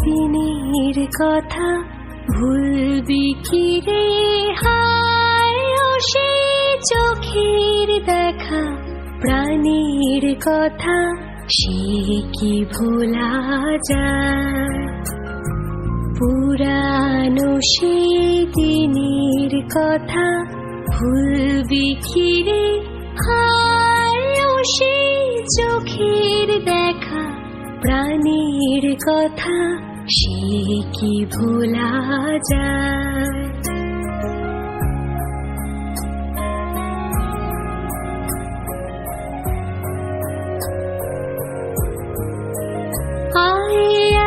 দিনের কথা ভুলবি কি রে হায়, ও সেই চোখের দেখা প্রাণীর কথা সে কি ভোলা যায়। পুরানো সেই দিনের কথা ভুলবি কি রে হায়, ও সেই চোখের দেখা প্রাণীর কথা সে কি ভোলা যায়।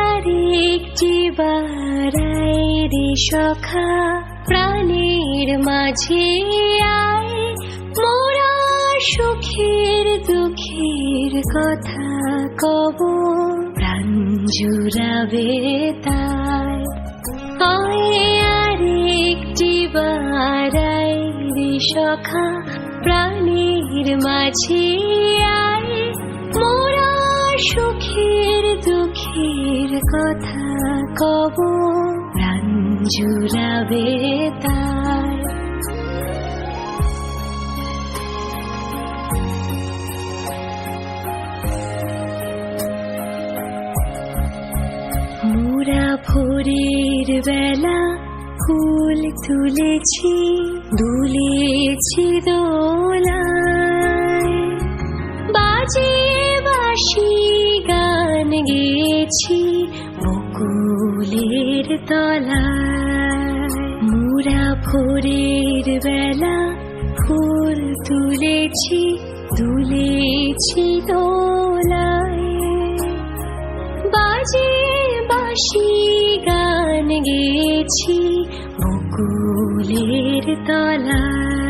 আরেকটি বারাই রে সখা প্রাণের মাঝে আয়, মোরা সুখের দুঃখের কথা কব প্রাণ জুড়াবে তাই। আরেকটি বারাই রে সখা প্রাণের মাঝে আয়, মোরা সুখের দুঃখের কথা কব প্রাণ জুড়াবে তাই। মোরা ভোরের বেলা ফুল তুলেছি, দুলেছি দোলায়, বাজিয়ে বাঁশি গান গেয়েছি বকুলের তলায়। মোরা ভোরের বেলা ফুল তুলেছি, দুলেছি দোলায়, বাজিয়ে বাঁশি গান গেয়েছি বকুলের তলায়।